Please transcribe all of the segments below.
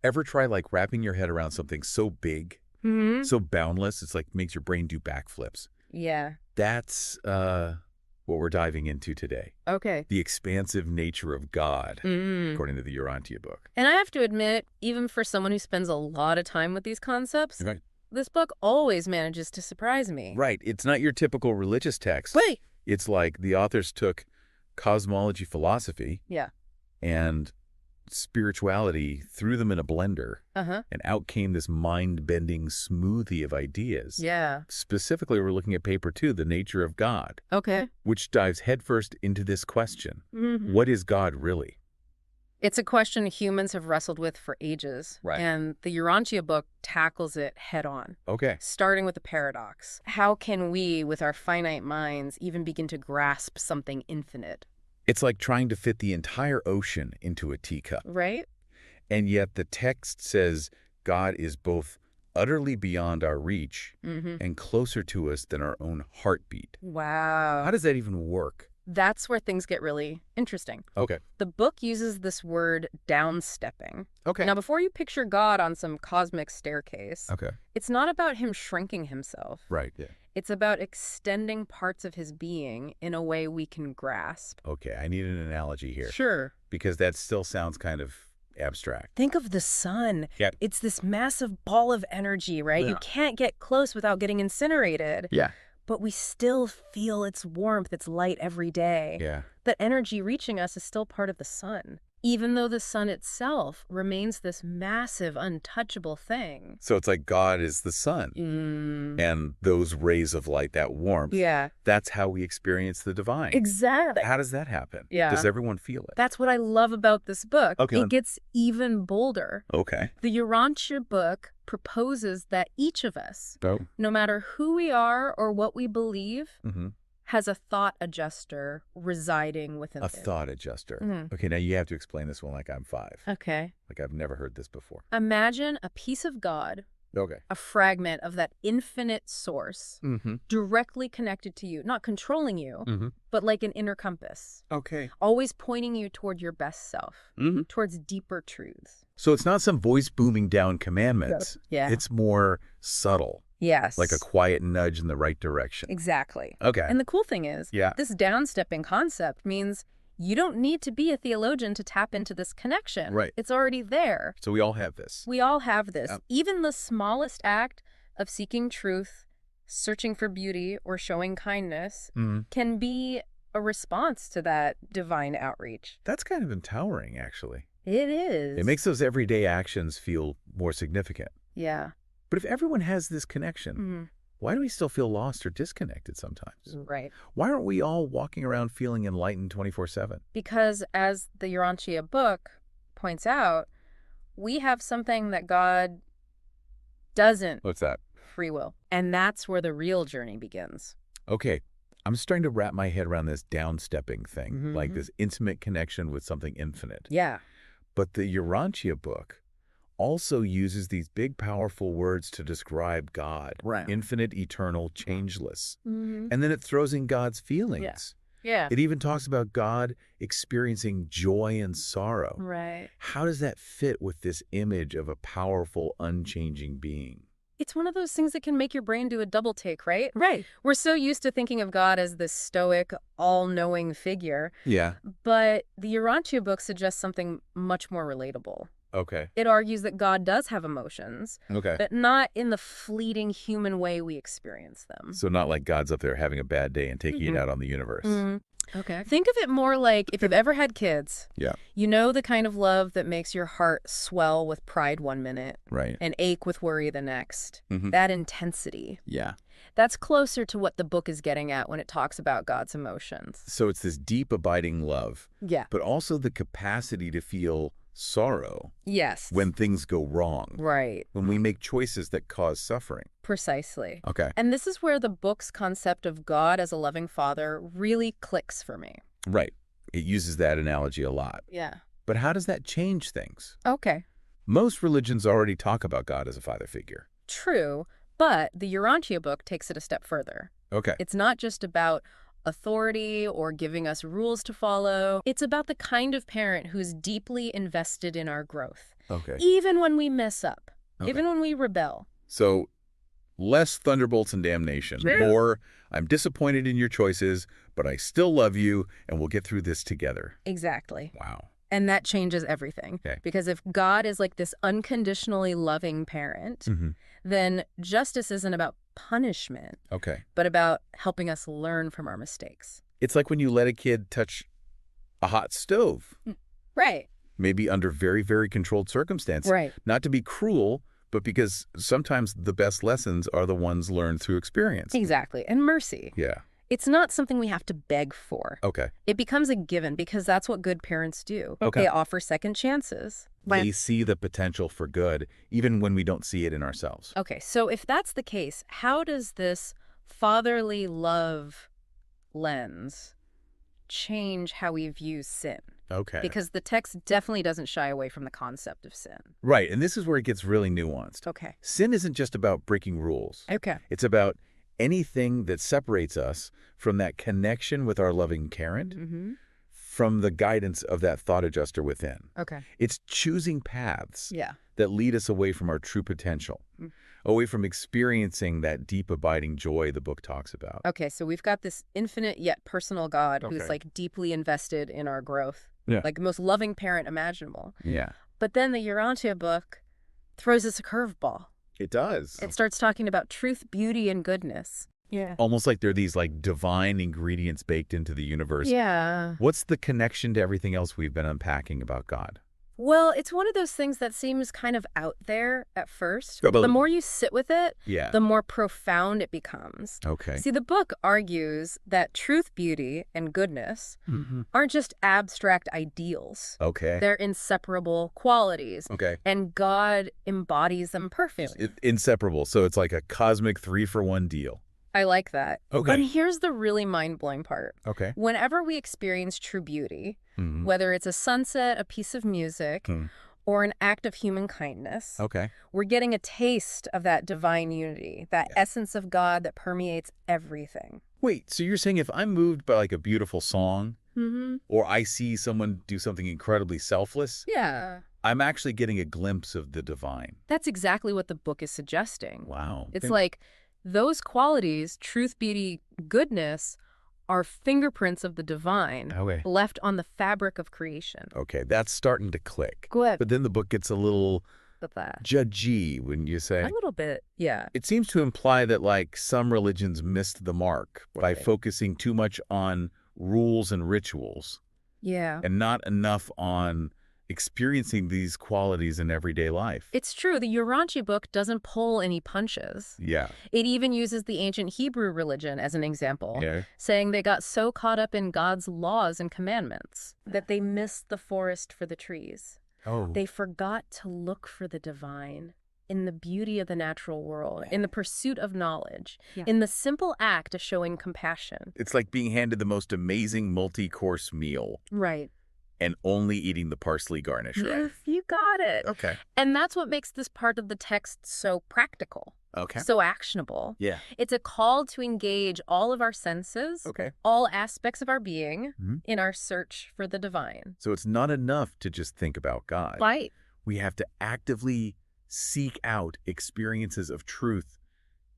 Ever try like wrapping your head around something so big, so boundless, it's like makes your brain do backflips? Yeah. That's what we're diving into today. Okay. The expansive nature of God, according to the Urantia book. And I have to admit, even for someone who spends a lot of time with these concepts, Right. this book always manages to surprise me. Right. It's not your typical religious text. Wait. It's like the authors took cosmology philosophy and spirituality, threw them in a blender, and out came this mind-bending smoothie of ideas. Yeah. Specifically, we're looking at paper 2, The Nature of God, Okay. which dives headfirst into this question. What is God really? It's a question humans have wrestled with for ages. Right. And the Urantia book tackles it head on. Okay. Starting with the paradox. How can we, with our finite minds, even begin to grasp something infinite? It's like trying to fit the entire ocean into a teacup. Right? And yet the text says God is both utterly beyond our reach and closer to us than our own heartbeat. Wow. How does that even work? That's where things get really interesting. Okay. The book uses this word downstepping. Okay. Now, before you picture God on some cosmic staircase, it's not about him shrinking himself. Right. Yeah. It's about extending parts of his being in a way we can grasp. Okay. I need an analogy here. Sure. Because that still sounds kind of abstract. Think of the sun. Yeah. It's this massive ball of energy, right? Yeah. You can't get close without getting incinerated. Yeah. But we still feel its warmth, its light every day. Yeah. That energy reaching us is still part of the sun, even though the sun itself remains this massive, untouchable thing. So it's like God is the sun. And those rays of light, that warmth, that's how we experience the divine. Exactly. How does that happen? Yeah. Does everyone feel it? That's what I love about this book. Okay. It gets even bolder. Okay. The Urantia book proposes that each of us, no matter who we are or what we believe, has a thought adjuster residing within A thought adjuster. Okay, now you have to explain this one like I'm 5. Okay. Like I've never heard this before. Imagine a piece of God, a fragment of that infinite source, directly connected to you, not controlling you, but like an inner compass. Okay. Always pointing you toward your best self, towards deeper truths. So it's not some voice booming down commandments. Yeah. It's more subtle. Yes. Like a quiet nudge in the right direction. Exactly. Okay. And the cool thing is, this downstepping concept means you don't need to be a theologian to tap into this connection. Right. It's already there. So we all have this. We all have this. Even the smallest act of seeking truth, searching for beauty, or showing kindness can be a response to that divine outreach. That's kind of empowering, actually. It is. It makes those everyday actions feel more significant. Yeah. But if everyone has this connection, why do we still feel lost or disconnected sometimes? Right. Why aren't we all walking around feeling enlightened 24/7? Because as the Urantia book points out, we have something that God doesn't. What's that? Free will. And that's where the real journey begins. Okay. I'm starting to wrap my head around this downstepping thing, like this intimate connection with something infinite. Yeah. But the Urantia book also uses these big, powerful words to describe God. Right. Infinite, eternal, changeless. And then it throws in God's feelings. Yeah. It even talks about God experiencing joy and sorrow. Right. How does that fit with this image of a powerful, unchanging being? It's one of those things that can make your brain do a double take, right? Right. We're so used to thinking of God as this stoic, all-knowing figure. Yeah. But the Urantia book suggests something much more relatable. Okay. It argues that God does have emotions, but not in the fleeting human way we experience them. So not like God's up there having a bad day and taking it out on the universe. Okay. Think of it more like if you've ever had kids. Yeah. You know the kind of love that makes your heart swell with pride one minute. Right. And ache with worry the next. That intensity. Yeah. That's closer to what the book is getting at when it talks about God's emotions. So it's this deep, abiding love. Yeah. But also the capacity to feel sorrow. Yes. When things go wrong. Right. When we make choices that cause suffering. Precisely. Okay. And this is where the book's concept of God as a loving father really clicks for me. Right. It uses that analogy a lot. Yeah. But how does that change things? Okay. Most religions already talk about God as a father figure. True, but the Urantia book takes it a step further. Okay. It's not just about authority or giving us rules to follow. It's about the kind of parent who's deeply invested in our growth. Okay. Even when we mess up, even when we rebel. So less thunderbolts and damnation. Sure. More, I'm disappointed in your choices, but I still love you, and we'll get through this together. Exactly. Wow. And that changes everything. Okay. Because if God is like this unconditionally loving parent, then justice isn't about punishment, but about helping us learn from our mistakes. It's like when you let a kid touch a hot stove. Right. Maybe under very, very controlled circumstances. Right. Not to be cruel, but because sometimes the best lessons are the ones learned through experience. Exactly. And mercy. Yeah. It's not something we have to beg for. Okay. It becomes a given because that's what good parents do. Okay. They offer second chances. They see the potential for good, even when we don't see it in ourselves. Okay, so if that's the case, how does this fatherly love lens change how we view sin? Okay. Because the text definitely doesn't shy away from the concept of sin. Right, and this is where it gets really nuanced. Okay. Sin isn't just about breaking rules. Okay. It's about anything that separates us from that connection with our loving parent, from the guidance of that thought adjuster within. Okay. It's choosing paths Yeah. that lead us away from our true potential, away from experiencing that deep abiding joy the book talks about. Okay, so we've got this infinite yet personal God who's Okay. like deeply invested in our growth. Yeah. Like the most loving parent imaginable. Yeah. But then the Urantia book throws us a curveball. It does. It starts talking about truth, beauty, and goodness. Yeah. Almost like they're these like divine ingredients baked into the universe. Yeah. What's the connection to everything else we've been unpacking about God? Well, it's one of those things that seems kind of out there at first. Yeah, but- The more you sit with it, Yeah. the more profound it becomes. Okay. See, the book argues that truth, beauty, and goodness aren't just abstract ideals. Okay. They're inseparable qualities. Okay. And God embodies them perfectly. Inseparable. So it's like a cosmic 3-for-1 deal. I like that. Okay. And here's the really mind-blowing part. Okay. Whenever we experience true beauty, whether it's a sunset, a piece of music, or an act of human kindness, Okay. we're getting a taste of that divine unity, that essence of God that permeates everything. Wait, so you're saying if I'm moved by like a beautiful song, or I see someone do something incredibly selfless, Yeah. I'm actually getting a glimpse of the divine. That's exactly what the book is suggesting. Wow. It's like those qualities, truth, beauty, goodness, are fingerprints of the divine left on the fabric of creation. Okay, that's starting to click. Go ahead. But then the book gets a little With that. judgy when you say. A little bit, yeah. It seems to imply that like some religions missed the mark by focusing too much on rules and rituals Yeah. and not enough on experiencing these qualities in everyday life. It's true. The Urantia book doesn't pull any punches. Yeah. It even uses the ancient Hebrew religion as an example, Yeah. saying they got so caught up in God's laws and commandments that they missed the forest for the trees. Oh. They forgot to look for the divine in the beauty of the natural world, in the pursuit of knowledge, in the simple act of showing compassion. It's like being handed the most amazing multi-course meal Right. and only eating the parsley garnish, right? Yes, you got it. Okay. And that's what makes this part of the text so practical, Okay. so actionable. Yeah. It's a call to engage all of our senses, Okay. all aspects of our being, in our search for the divine. So it's not enough to just think about God. Right. We have to actively seek out experiences of truth,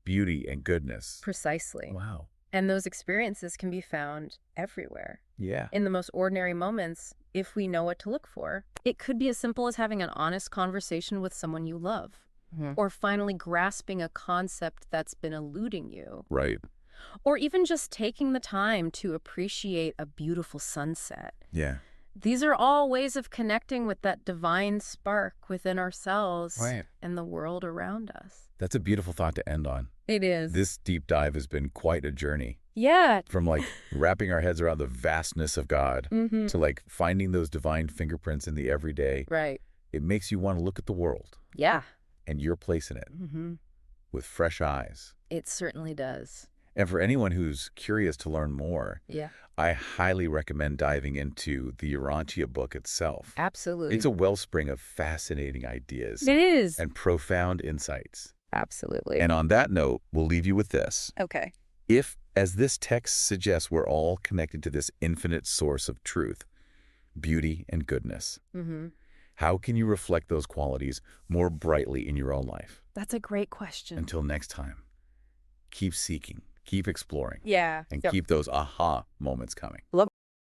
beauty, and goodness. Precisely. Wow. And those experiences can be found everywhere. Yeah. In the most ordinary moments, if we know what to look for. It could be as simple as having an honest conversation with someone you love, or finally grasping a concept that's been eluding you, Right. or even just taking the time to appreciate a beautiful sunset. Yeah. These are all ways of connecting with that divine spark within ourselves Right. and the world around us. That's a beautiful thought to end on. It is. This deep dive has been quite a journey. Yeah. From like wrapping our heads around the vastness of God to like finding those divine fingerprints in the everyday. Right. It makes you want to look at the world Yeah. and your place in it with fresh eyes. It certainly does. And for anyone who's curious to learn more, Yeah. I highly recommend diving into the Urantia book itself. Absolutely. It's a wellspring of fascinating ideas It is. and profound insights. Absolutely. And on that note, we'll leave you with this. Okay. If, as this text suggests, we're all connected to this infinite source of truth, beauty, and goodness, how can you reflect those qualities more brightly in your own life? That's a great question. Until next time, keep seeking, keep exploring, and keep those aha moments coming. Love